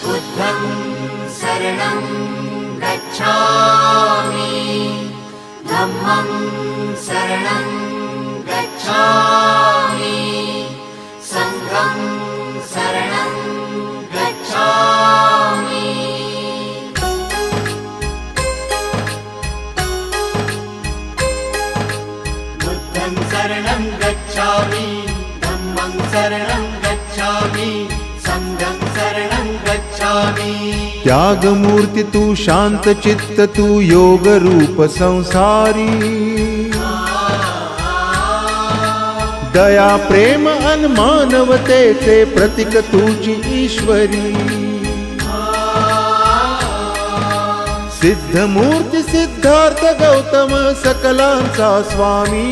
बुद्धं शरणं गच्छामि धम्मं शरणं गच्छामि संघं शरणं गच्छामि बुद्धं शरणं गच्छामि धम्मं शरणं गच्छामि संघं शरणं गच्छामि। त्याग मूर्ति तू शांत चित्त तू योग रूप संसारी दया प्रेम अन मानवतेचे प्रतीक तुझी ईश्वरी सिद्ध मूर्ती सिद्धार्थ गौतम सकलांचा स्वामी